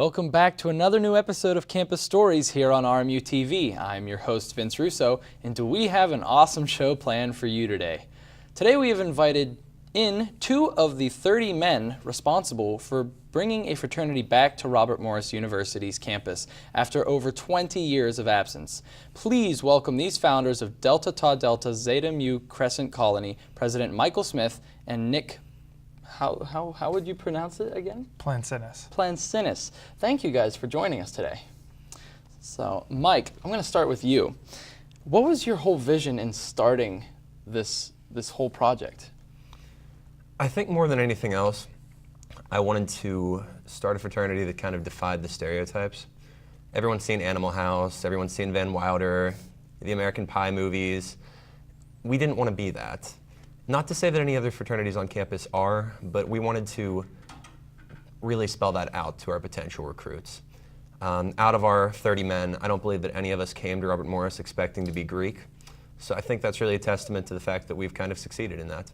Welcome back to another new episode of Campus Stories here on RMU TV. I'm your host, Vince Russo, and we have an awesome show planned for you today. Today we have invited in 2 of the 30 men responsible for bringing a fraternity back to Robert Morris University's campus after over 20 years of absence. Please welcome these founders of Delta Tau Delta Zeta Mu Crescent Colony, President Michael Smith and Nick, how would you pronounce it again? Plancinis. Plancinis. Thank you guys for joining us today. So, Mike, I'm going to start with you. What was your whole vision in starting this whole project? I think more than anything else, I wanted to start a fraternity that kind of defied the stereotypes. Everyone's seen Animal House, everyone's seen Van Wilder, the American Pie movies. We didn't want to be that. Not to say that any other fraternities on campus are, but we wanted to really spell that out to our potential recruits. Out of our 30 men, I don't believe that any of us came to Robert Morris expecting to be Greek. So I think that's really a testament to the fact that we've kind of succeeded in that.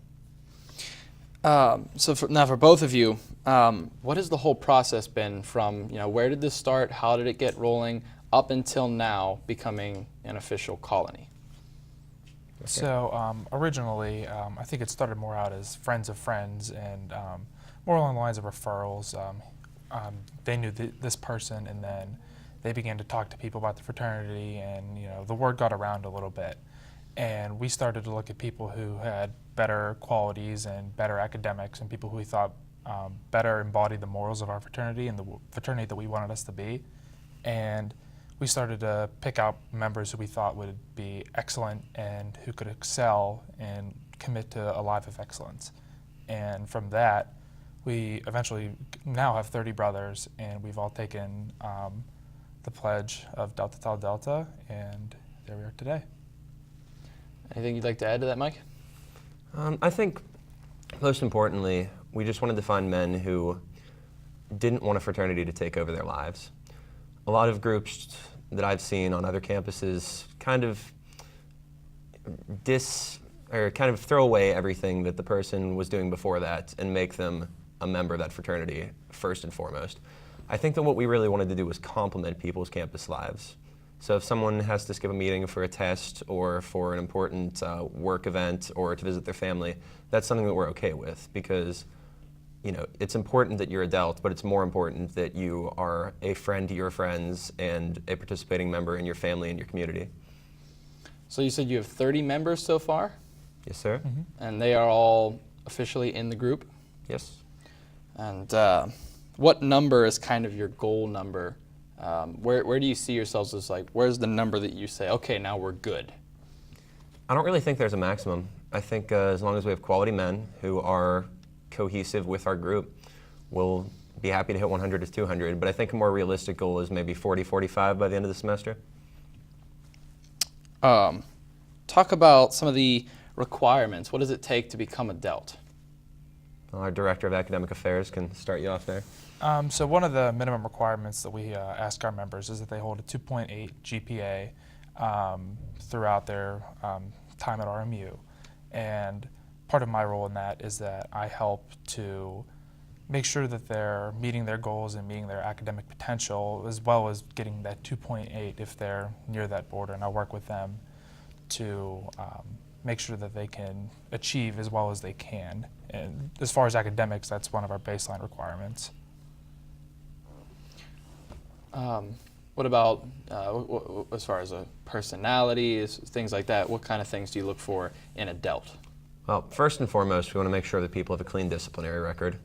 Now for both of you, what has the whole process been from, where did this start, how did it get rolling, up until now becoming an official colony? Okay. So originally, I think it started more out as friends of friends and more along the lines of referrals. They knew this person, and then they began to talk to people about the fraternity, and the word got around a little bit. And we started to look at people who had better qualities and better academics, and people who we thought better embodied the morals of our fraternity and the fraternity that we wanted us to be. And we started to pick out members who we thought would be excellent and who could excel and commit to a life of excellence. And from that, we eventually now have 30 brothers, and we've all taken the pledge of Delta Tau Delta, and there we are today. Anything you'd like to add to that, Mike? I think most importantly, we just wanted to find men who didn't want a fraternity to take over their lives. A lot of groups that I've seen on other campuses kind of throw away everything that the person was doing before that and make them a member of that fraternity first and foremost. I think that what we really wanted to do was complement people's campus lives. So if someone has to skip a meeting for a test or for an important work event or to visit their family, that's something that we're okay with, because it's important that you're adult, but it's more important that you are a friend to your friends and a participating member in your family and your community. So you said you have 30 members so far? Yes, sir. Mm-hmm. And they are all officially in the group? Yes. And what number is kind of your goal number? Where do you see yourselves as, where's the number that you say, okay, now we're good? I don't really think there's a maximum. I think as long as we have quality men who are cohesive with our group, we'll be happy to hit 100 to 200, but I think a more realistic goal is maybe 40, 45 by the end of the semester. Talk about some of the requirements. What does it take to become a DELT? Our Director of Academic Affairs can start you off there. So one of the minimum requirements that we ask our members is that they hold a 2.8 GPA throughout their time at RMU. And part of my role in that is that I help to make sure that they're meeting their goals and meeting their academic potential, as well as getting that 2.8 if they're near that border. And I work with them to make sure that they can achieve as well as they can. And as far as academics, that's one of our baseline requirements. What about as far as a personality, things like that? What kind of things do you look for in a DELT? Well, first and foremost, we want to make sure that people have a clean disciplinary record.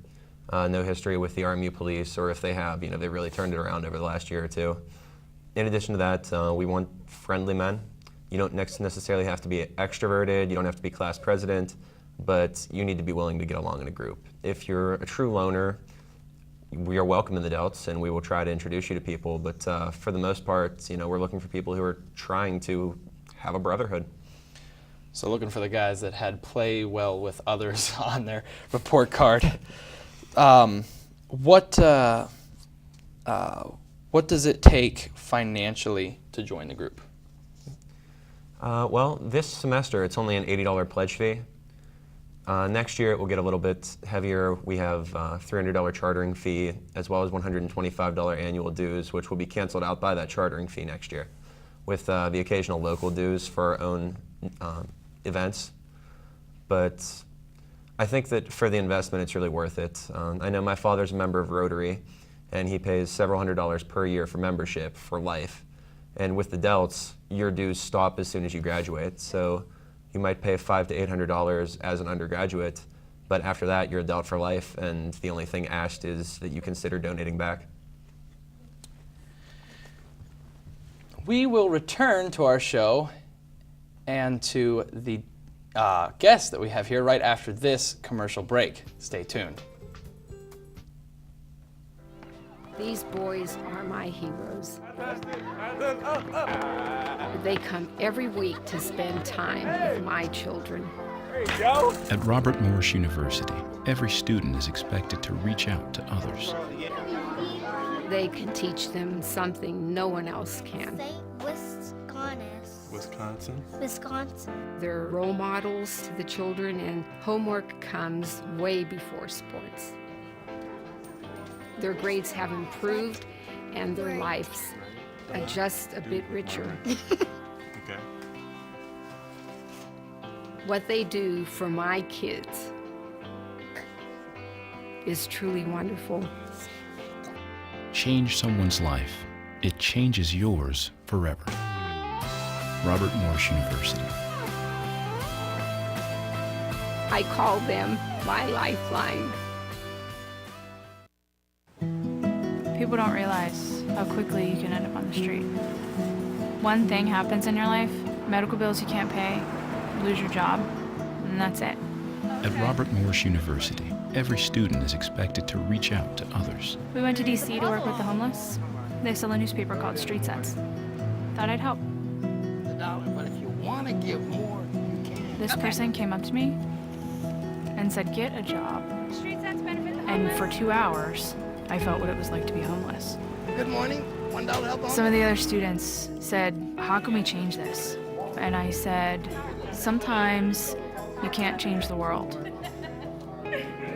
No history with the RMU police, or if they have, they really turned it around over the last year or two. In addition to that, we want friendly men. You don't necessarily have to be extroverted, you don't have to be class president, but you need to be willing to get along in a group. If you're a true loner, we are welcome in the DELTs, and we will try to introduce you to people, but for the most part, we're looking for people who are trying to have a brotherhood. So looking for the guys that had play well with others on their report card. What does it take financially to join the group? Well, this semester it's only an $80 pledge fee. Next year it will get a little bit heavier. We have $300 chartering fee as well as $125 annual dues, which will be canceled out by that chartering fee next year, with the occasional local dues for our own events. But I think that for the investment, it's really worth it. I know my father's a member of Rotary, and he pays several $100s per year for membership for life. And with the Delts, your dues stop as soon as you graduate. So you might pay $500 to $800 as an undergraduate, but after that, you're a Delt for life, and the only thing asked is that you consider donating back. We will return to our show and to the guests that we have here right after this commercial break. Stay tuned. These boys are my heroes. They come every week to spend time with my children. At Robert Morris University, every student is expected to reach out to others. They can teach them something no one else can. Wisconsin. They're role models to the children, and homework comes way before sports. Their grades have improved, and their lives are just a bit richer. Okay. What they do for my kids is truly wonderful. Change someone's life. It changes yours forever. Robert Morris University. I call them my lifeline. People don't realize how quickly you can end up on the street. One thing happens in your life, medical bills you can't pay, lose your job, and that's it. At Robert Morris University, every student is expected to reach out to others. We went to DC to work with the homeless. They sell a newspaper called Street Sense. Thought I'd help. But if you want to give more, you can. This person came up to me and said, "Get a job." Street Sense benefit the And homeless. for 2 hours, I felt what it was like to be homeless. Good morning. $1 help on. Some of the other students said, "How can we change this?" And I said, "Sometimes you can't change the world,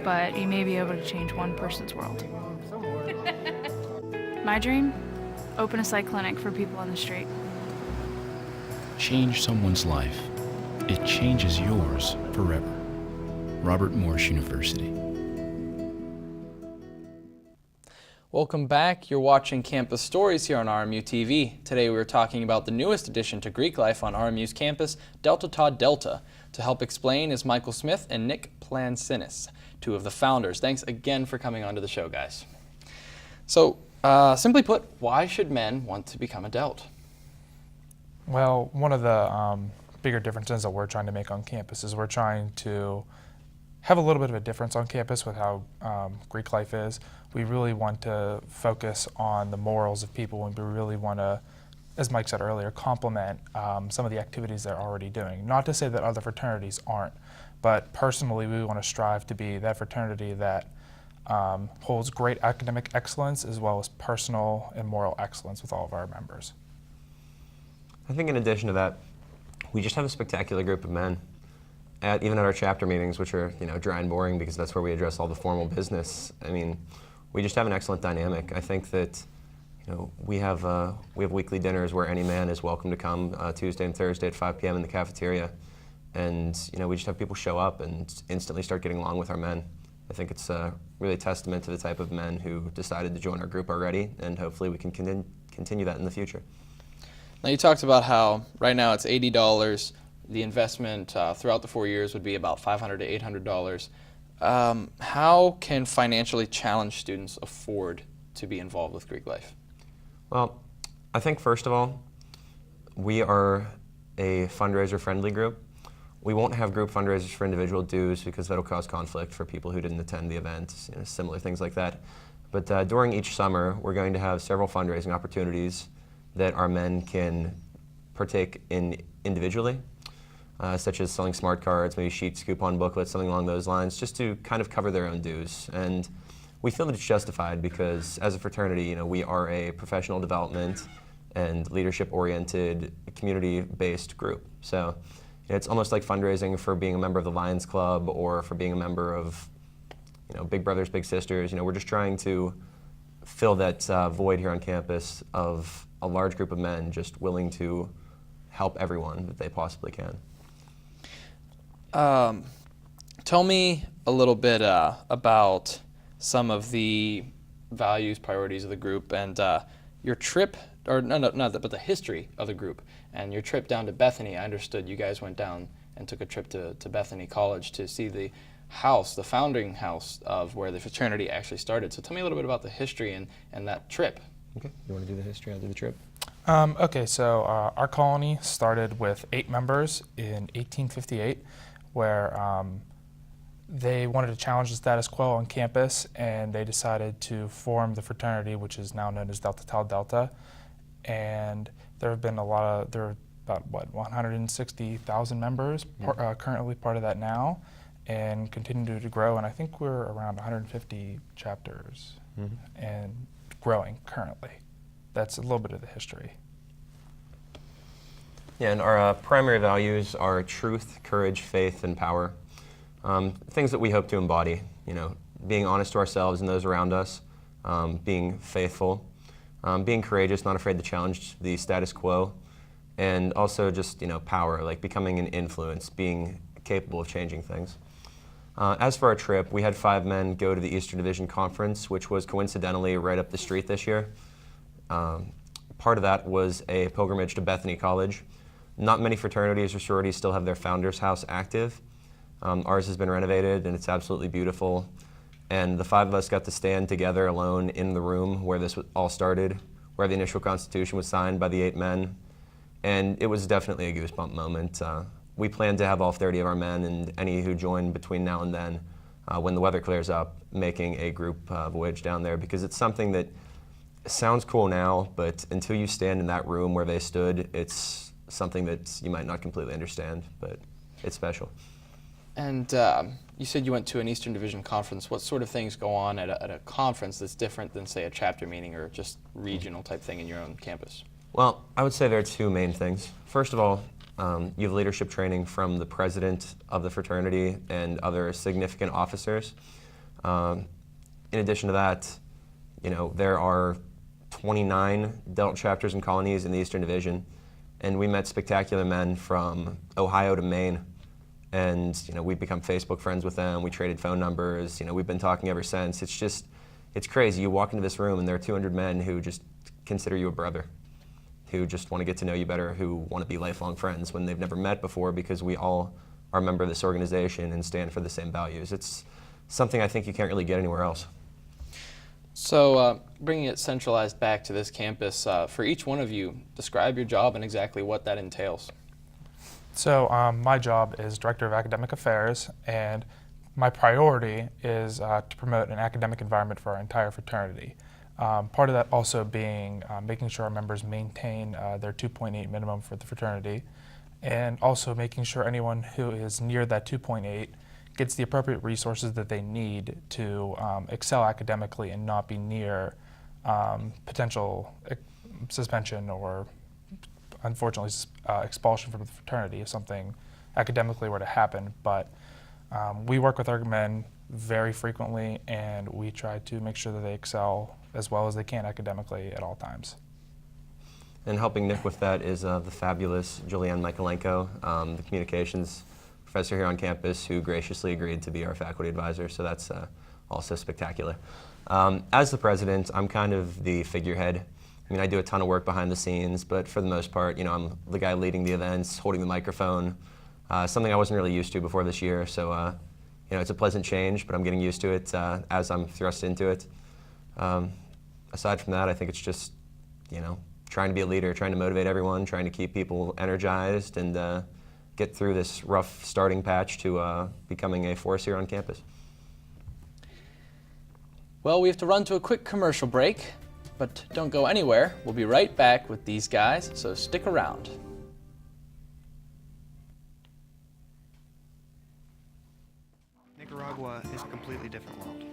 but you may be able to change one person's world." My dream? Open a psych clinic for people on the street. Change someone's life. It changes yours forever. Robert Morris University. Welcome back. You're watching Campus Stories here on RMU TV. Today we're talking about the newest addition to Greek life on RMU's campus, Delta Tau Delta. To help explain is Michael Smith and Nick Plansinis, two of the founders. Thanks again for coming onto the show, guys. So, simply put, why should men want to become a Delt? Well, one of the bigger differences that we're trying to make on campus is we're trying to have a little bit of a difference on campus with how Greek life is. We really want to focus on the morals of people, and we really want to, as Mike said earlier, complement some of the activities they're already doing. Not to say that other fraternities aren't, but personally we want to strive to be that fraternity that holds great academic excellence as well as personal and moral excellence with all of our members. I think in addition to that, we just have a spectacular group of men. Even at our chapter meetings, which are dry and boring because that's where we address all the formal business. I mean, we just have an excellent dynamic. I think that we have weekly dinners where any man is welcome to come Tuesday and Thursday at 5 p.m. in the cafeteria, and we just have people show up and instantly start getting along with our men. I think it's really a testament to the type of men who decided to join our group already, and hopefully we can continue that in the future. Now you talked about how right now it's $80. The investment throughout the 4 years would be about $500 to $800. How can financially challenged students afford to be involved with Greek life? Well, I think first of all, we are a fundraiser-friendly group. We won't have group fundraisers for individual dues because that'll cause conflict for people who didn't attend the event, similar things like that. But during each summer, we're going to have several fundraising opportunities that our men can partake in individually. Such as selling smart cards, maybe sheets, coupon booklets, something along those lines, just to kind of cover their own dues. And we feel that it's justified because as a fraternity, we are a professional development and leadership-oriented, community-based group. So It's almost like fundraising for being a member of the Lions Club or for being a member of, Big Brothers Big Sisters. We're just trying to fill that void here on campus of a large group of men just willing to help everyone that they possibly can. Tell me a little bit about some of the values, priorities of the group, and your trip, or but the history of the group, and your trip down to Bethany. I understood you guys went down and took a trip to Bethany College to see the house, the founding house of where the fraternity actually started. So tell me a little bit about the history and that trip. Okay, you want to do the history? I'll do the trip. Okay, so our colony started with 8 members in 1858, where they wanted to challenge the status quo on campus, and they decided to form the fraternity, which is now known as Delta Tau Delta. And there have been there are about 160,000 members currently part of that now, and continue to grow. And I think we're around 150 chapters and growing currently. That's a little bit of the history. Yeah, and our primary values are truth, courage, faith, and power. Things that we hope to embody, being honest to ourselves and those around us, being faithful, being courageous, not afraid to challenge the status quo, and also just, power, like becoming an influence, being capable of changing things. As for our trip, we had 5 men go to the Eastern Division Conference, which was coincidentally right up the street this year. Part of that was a pilgrimage to Bethany College. Not many fraternities or sororities still have their founder's house active. Ours has been renovated, and it's absolutely beautiful. And the 5 of us got to stand together alone in the room where this all started, where the initial Constitution was signed by the 8 men. And it was definitely a goosebump moment. We plan to have all 30 of our men and any who join between now and then, when the weather clears up, making a group voyage down there, because it's something that sounds cool now, but until you stand in that room where they stood, it's something that you might not completely understand, but it's special. And you said you went to an Eastern Division conference. What sort of things go on at a conference that's different than, say, a chapter meeting or just regional type thing in your own campus? Well, I would say there are 2 main things. First of all, you have leadership training from the president of the fraternity and other significant officers. In addition to that, there are 29 Delta chapters and colonies in the Eastern Division, and we met spectacular men from Ohio to Maine. And we've become Facebook friends with them. We traded phone numbers. We've been talking ever since. It's crazy. You walk into this room and there are 200 men who just consider you a brother, who just want to get to know you better, who want to be lifelong friends when they've never met before, because we all are a member of this organization and stand for the same values. It's something I think you can't really get anywhere else. So bringing it centralized back to this campus, for each one of you, describe your job and exactly what that entails. So my job is Director of Academic Affairs, and my priority is to promote an academic environment for our entire fraternity. Part of that also being making sure our members maintain their 2.8 minimum for the fraternity, and also making sure anyone who is near that 2.8 gets the appropriate resources that they need to excel academically and not be near potential suspension or, unfortunately, expulsion from the fraternity if something academically were to happen. But we work with our men very frequently, and we try to make sure that they excel as well as they can academically at all times. And helping Nick with that is the fabulous Julianne Michaelenko, the communications professor here on campus, who graciously agreed to be our faculty advisor, so that's also spectacular. As the president, I'm kind of the figurehead. I mean, I do a ton of work behind the scenes, but for the most part, I'm the guy leading the events, holding the microphone, something I wasn't really used to before this year, so it's a pleasant change, but I'm getting used to it as I'm thrust into it. Aside from that, I think it's just, trying to be a leader, trying to motivate everyone, trying to keep people energized, and get through this rough starting patch to becoming a force here on campus. Well, we have to run to a quick commercial break, but don't go anywhere. We'll be right back with these guys, so stick around. Nicaragua is a completely different world.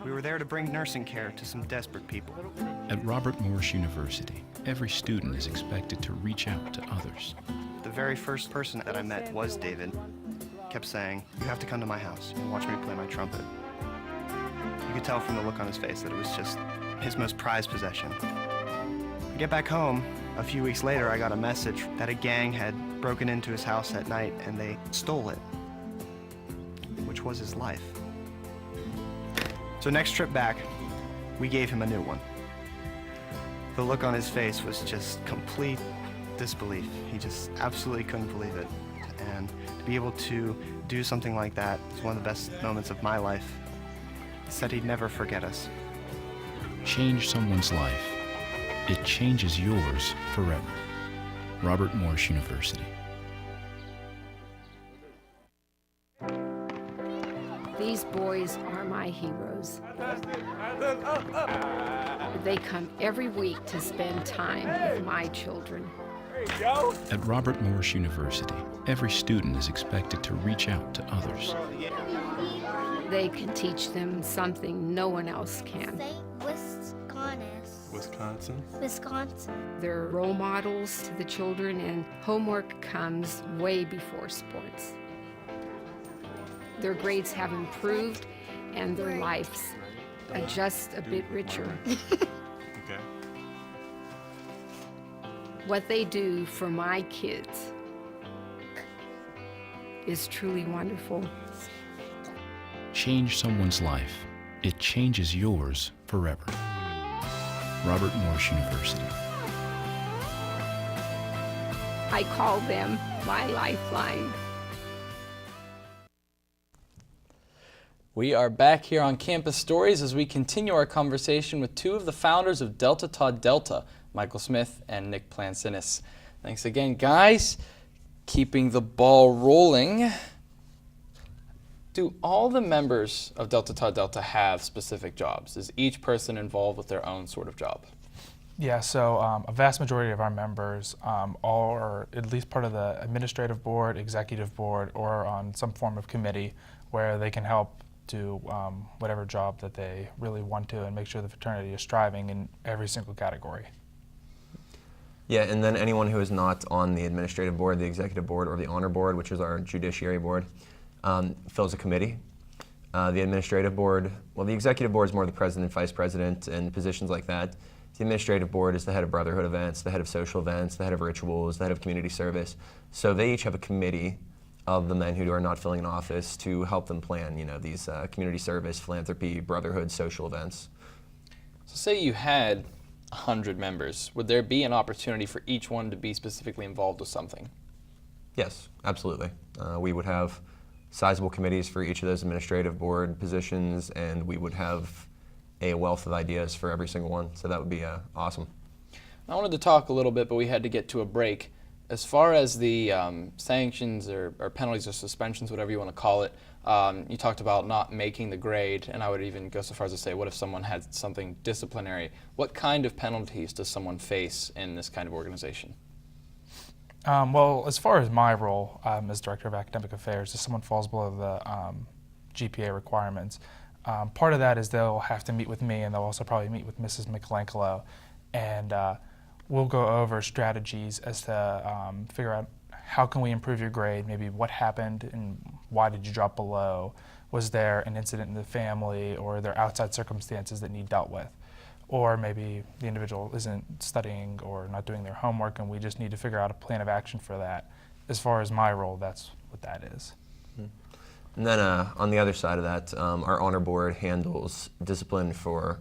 We were there to bring nursing care to some desperate people. At Robert Morris University, every student is expected to reach out to others. The very first person that I met was David. Kept saying, "You have to come to my house and watch me play my trumpet." You could tell from the look on his face that it was just his most prized possession. I get back home. A few weeks later, I got a message that a gang had broken into his house at night and they stole it, which was his life. So next trip back, we gave him a new one. The look on his face was just complete disbelief. He just absolutely couldn't believe it. And to be able to do something like that is one of the best moments of my life. He said he'd never forget us. Change someone's life. It changes yours forever. Robert Morris University. These boys are my heroes. They come every week to spend time with my children. At Robert Morris University, every student is expected to reach out to others. They can teach them something no one else can. Wisconsin. They're role models to the children, and homework comes way before sports. Their grades have improved, and their lives are just a bit richer. Okay. What they do for my kids is truly wonderful. Change someone's life. It changes yours forever. Robert Morris University. I call them my lifeline. We are back here on Campus Stories as we continue our conversation with two of the founders of Delta Taught Delta, Michael Smith and Nick Plancinis. Thanks again, guys. Keeping the ball rolling. Do all the members of Delta Taught Delta have specific jobs? Is each person involved with their own sort of job? Yeah, so a vast majority of our members all are at least part of the administrative board, executive board, or on some form of committee where they can help do whatever job that they really want to and make sure the fraternity is striving in every single category. Yeah, and then anyone who is not on the administrative board, the executive board, or the honor board, which is our judiciary board, fills a committee. The administrative board, well, the executive board is more the president, vice president, and positions like that. The administrative board is the head of brotherhood events, the head of social events, the head of rituals, the head of community service. So they each have a committee of the men who are not filling an office to help them plan, these community service, philanthropy, brotherhood, social events. So say you had 100 members. Would there be an opportunity for each one to be specifically involved with something? Yes, absolutely. We would have sizable committees for each of those administrative board positions, and we would have a wealth of ideas for every single one. So that would be awesome. I wanted to talk a little bit, but we had to get to a break. As far as the sanctions or penalties or suspensions, whatever you want to call it, you talked about not making the grade, and I would even go so far as to say, what if someone had something disciplinary? What kind of penalties does someone face in this kind of organization? Well, as far as my role as Director of Academic Affairs, if someone falls below the GPA requirements, part of that is they'll have to meet with me, and they'll also probably meet with Mrs. Michelangelo, and we'll go over strategies as to figure out how can we improve your grade, maybe what happened and why did you drop below, was there an incident in the family, or are there outside circumstances that need dealt with, or maybe the individual isn't studying or not doing their homework and we just need to figure out a plan of action for that. As far as my role, that's what that is. And then on the other side of that, our honor board handles discipline for,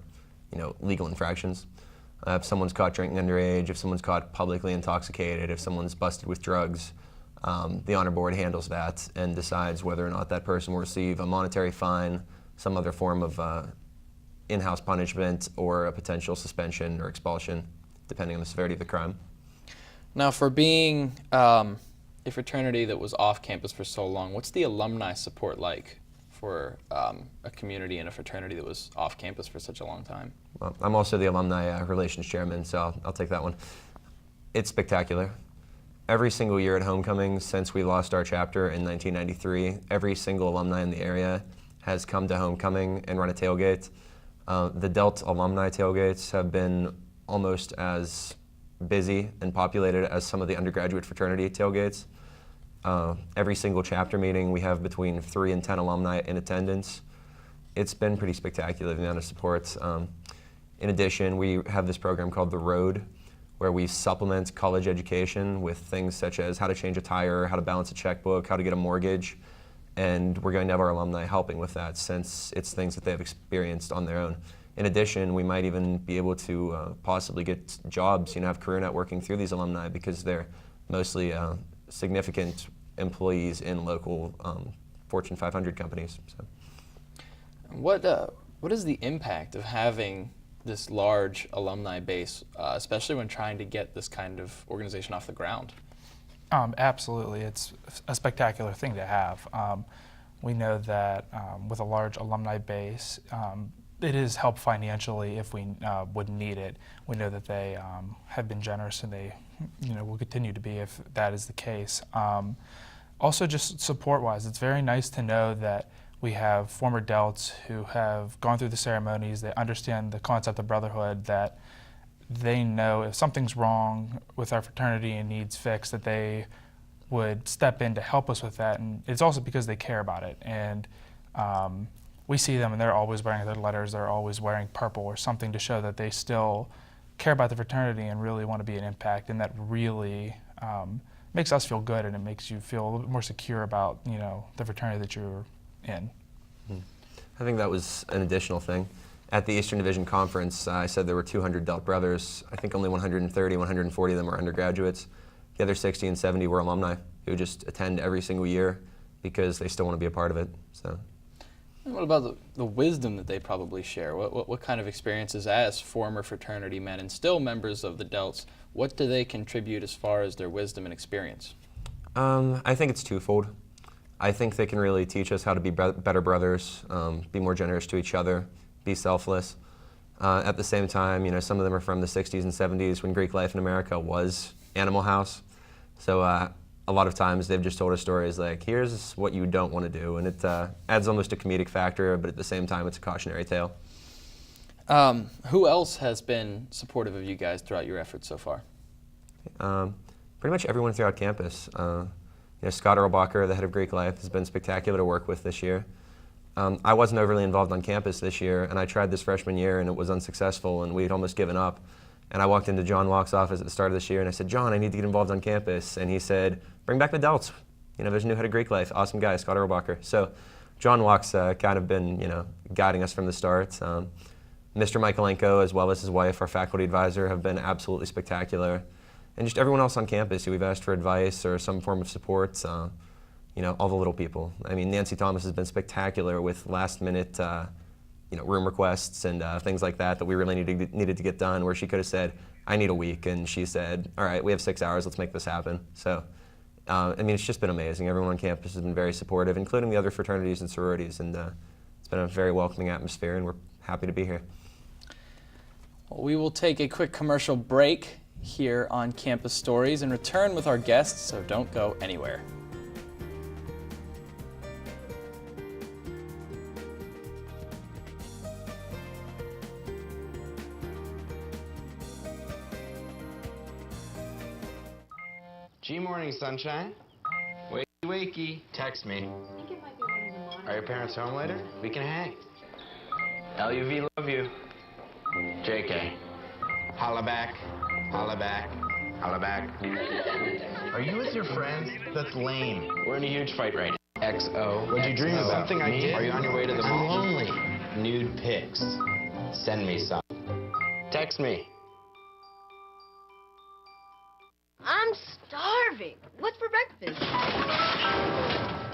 legal infractions. If someone's caught drinking underage, if someone's caught publicly intoxicated, if someone's busted with drugs, the honor board handles that and decides whether or not that person will receive a monetary fine, some other form of in-house punishment, or a potential suspension or expulsion, depending on the severity of the crime. Now, for being a fraternity that was off campus for so long, what's the alumni support like for a community and a fraternity that was off campus for such a long time? Well, I'm also the alumni relations chairman, so I'll take that one. It's spectacular. Every single year at homecoming since we lost our chapter in 1993, every single alumni in the area has come to homecoming and run a tailgate. The Delt alumni tailgates have been almost as busy and populated as some of the undergraduate fraternity tailgates. Every single chapter meeting, we have between 3 and 10 alumni in attendance. It's been pretty spectacular, the amount of supports. In addition, we have this program called The Road, where we supplement college education with things such as how to change a tire, how to balance a checkbook, how to get a mortgage, and we're going to have our alumni helping with that since it's things that they've experienced on their own. In addition, we might even be able to possibly get jobs, have career networking through these alumni because they're mostly significant employees in local Fortune 500 companies. So. What is the impact of having this large alumni base, especially when trying to get this kind of organization off the ground? Absolutely, it's a spectacular thing to have. We know that with a large alumni base, it is help financially if we would need it. We know that they have been generous and they will continue to be if that is the case. Also just support-wise, it's very nice to know that we have former Delts who have gone through the ceremonies, they understand the concept of brotherhood, that they know if something's wrong with our fraternity and needs fixed, that they would step in to help us with that. And it's also because they care about it. And we see them and they're always wearing their letters, they're always wearing purple or something to show that they still care about the fraternity and really want to be an impact. And that really makes us feel good, and it makes you feel a little bit more secure about the fraternity that you're in. I think that was an additional thing. At the Eastern Division Conference, I said there were 200 Delt brothers. I think only 130, 140 of them were undergraduates. The other 60 and 70 were alumni who just attend every single year because they still want to be a part of it. So. And what about the wisdom that they probably share? What kind of experiences as former fraternity men and still members of the Delts, what do they contribute as far as their wisdom and experience? I think it's twofold. I think they can really teach us how to be better brothers, be more generous to each other, be selfless. At the same time, some of them are from the 60s and 70s when Greek life in America was Animal House. So a lot of times they've just told us stories like, here's what you don't want to do, and it adds almost a comedic factor, but at the same time it's a cautionary tale. Who else has been supportive of you guys throughout your efforts so far? Pretty much everyone throughout campus. Scott Erlbacher, the head of Greek life, has been spectacular to work with this year. I wasn't overly involved on campus this year, and I tried this freshman year and it was unsuccessful and we'd almost given up. And I walked into John Walk's office at the start of this year and I said, John, I need to get involved on campus. And he said, bring back the Delts. There's a new head of Greek life, awesome guy, Scott Erlbacher. So John Walk's kind of been, guiding us from the start. Mr. Michaelenko, as well as his wife, our faculty advisor, have been absolutely spectacular. And just everyone else on campus who we've asked for advice or some form of support, all the little people. I mean, Nancy Thomas has been spectacular with last-minute, room requests and things like that we really needed to get done, where she could have said, I need a week, and she said, all right, we have 6 hours, let's make this happen. So, it's just been amazing. Everyone on campus has been very supportive, including the other fraternities and sororities, and it's been a very welcoming atmosphere, and we're happy to be here. Well, we will take a quick commercial break here on Campus Stories and return with our guests, so don't go anywhere. G-morning, sunshine. Wakey, wakey. Text me. Are your parents home later? We can hang. LUV, love you. JK. Holla back. Holla back. Holla back. Are you with your friends? That's lame. We're in a huge fight right now. XO. What'd you dream about? Something I did? Are you on your way to the mall? I'm lonely. Nude pics. Send me some. Text me. I'm starving. What's for breakfast?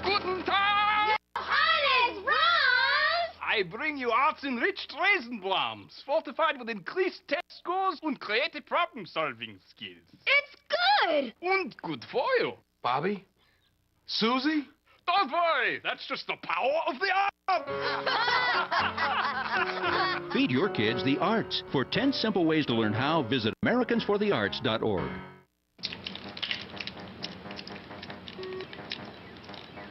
Guten Tag! Johannes, Ross! I bring you arts-enriched Raisinblums, fortified with increased test scores and creative problem-solving skills. It's good! And good for you. Bobby? Susie? Don't worry, that's just the power of the art! Feed your kids the arts. For 10 simple ways to learn how, visit americansforthearts.org.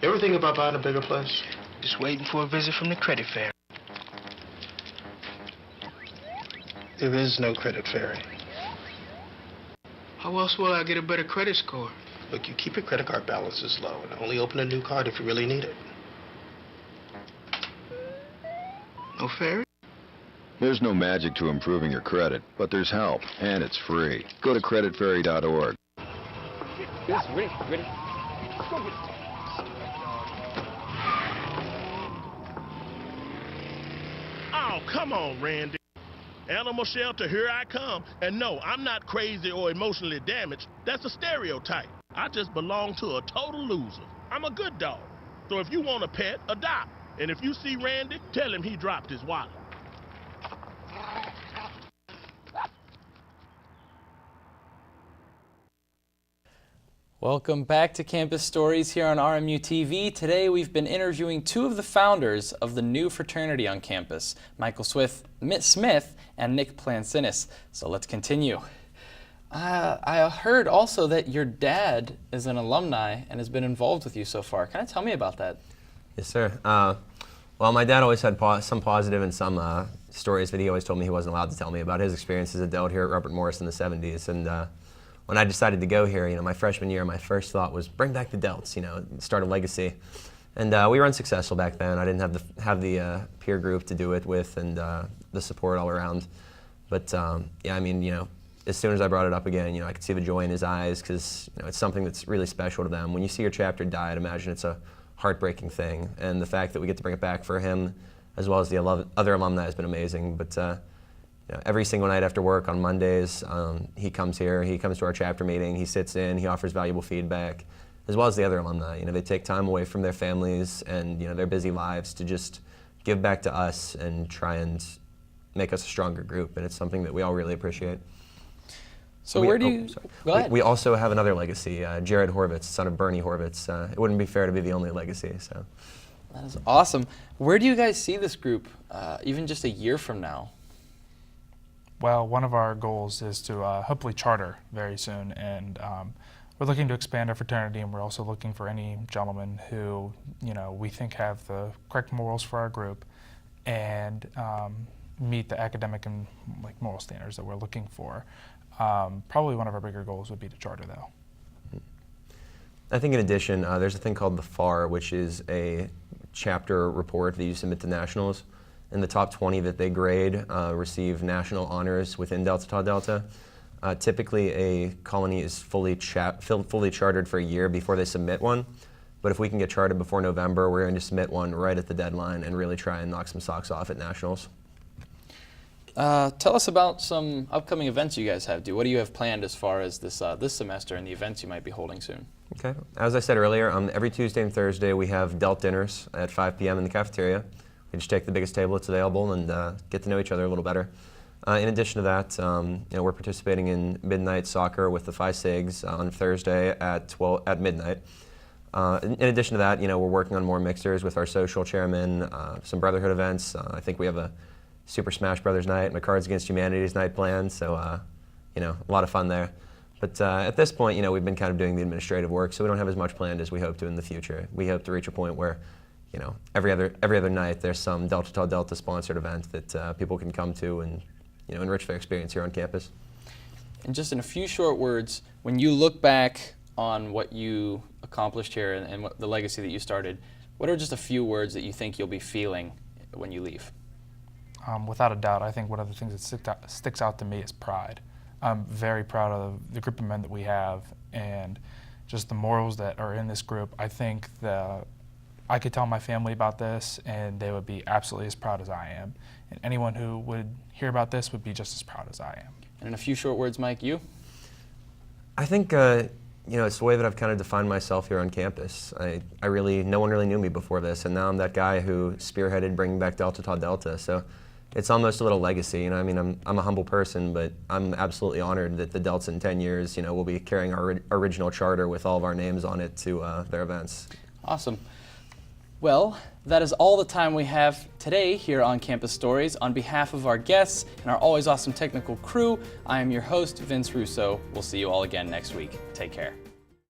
You ever think about buying a bigger place? Just waiting for a visit from the credit fairy. There is no credit fairy. How else will I get a better credit score? Look, you keep your credit card balances low and only open a new card if you really need it. No ferry? There's no magic to improving your credit, but there's help, and it's free. Go to creditferry.org. Yes, ready. Oh, come on, Randy. Animal shelter, here I come. And no, I'm not crazy or emotionally damaged. That's a stereotype. I just belong to a total loser. I'm a good dog. So if you want a pet, adopt. And if you see Randy, tell him he dropped his wallet. Welcome back to Campus Stories here on RMU TV. Today we've been interviewing two of the founders of the new fraternity on campus, Michael Smith and Nick Plancinis. So let's continue. I heard also that your dad is an alumni and has been involved with you so far. Kind of tell me about that. Yes, sir. Well, my dad always had some positive and some stories that he always told me he wasn't allowed to tell me about his experience as a Delt here at Robert Morris in the 70s. And when I decided to go here, my freshman year, my first thought was bring back the Delts, start a legacy. And we were unsuccessful back then. I didn't have the peer group to do it with and the support all around. But yeah, as soon as I brought it up again, I could see the joy in his eyes because it's something that's really special to them. When you see your chapter die, I'd imagine it's a heartbreaking thing. And the fact that we get to bring it back for him, as well as the other alumni, has been amazing. But every single night after work on Mondays, he comes here, he comes to our chapter meeting, he sits in, he offers valuable feedback, as well as the other alumni. They take time away from their families and their busy lives to just give back to us and try and make us a stronger group, and it's something that we all really appreciate. So where do you, go ahead. We also have another legacy, Jared Horvitz, son of Bernie Horvitz. It wouldn't be fair to be the only legacy, so. That is awesome. Where do you guys see this group, even just a year from now? Well, one of our goals is to hopefully charter very soon, and we're looking to expand our fraternity, and we're also looking for any gentlemen who we think have the correct morals for our group and meet the academic and moral standards that we're looking for. Probably one of our bigger goals would be to charter, though. I think in addition, there's a thing called the FAR, which is a chapter report that you submit to nationals. And the top 20 that they grade receive national honors within Delta Tau Delta. Typically, a colony is fully chartered for a year before they submit one. But if we can get chartered before November, we're going to submit one right at the deadline and really try and knock some socks off at nationals. Tell us about some upcoming events you guys have. What do you have planned as far as this semester and the events you might be holding soon? Okay. As I said earlier, every Tuesday and Thursday we have Delt dinners at 5 p.m. in the cafeteria. We just take the biggest table that's available and get to know each other a little better. In addition to that, we're participating in midnight soccer with the Phi Sigs on Thursday at midnight. In addition to that, we're working on more mixers with our social chairman, some Brotherhood events. I think we have a Super Smash Brothers night and a Cards Against Humanity's night planned, so a lot of fun there. But at this point, we've been kind of doing the administrative work, so we don't have as much planned as we hope to in the future. We hope to reach a point where, every other night there's some Delta Tau Delta sponsored event that people can come to and, enrich their experience here on campus. And just in a few short words, when you look back on what you accomplished here and what the legacy that you started, what are just a few words that you think you'll be feeling when you leave? Without a doubt, I think one of the things that sticks out to me is pride. I'm very proud of the group of men that we have and just the morals that are in this group. I think I could tell my family about this and they would be absolutely as proud as I am. And anyone who would hear about this would be just as proud as I am. And in a few short words, Mike, you? I think it's the way that I've kind of defined myself here on campus. No one really knew me before this, and now I'm that guy who spearheaded bringing back Delta Tau Delta. So it's almost a little legacy. I'm a humble person, but I'm absolutely honored that the Delts in 10 years, will be carrying our original charter with all of our names on it to their events. Awesome. Well, that is all the time we have today here on Campus Stories. On behalf of our guests and our always awesome technical crew, I am your host, Vince Russo. We'll see you all again next week. Take care.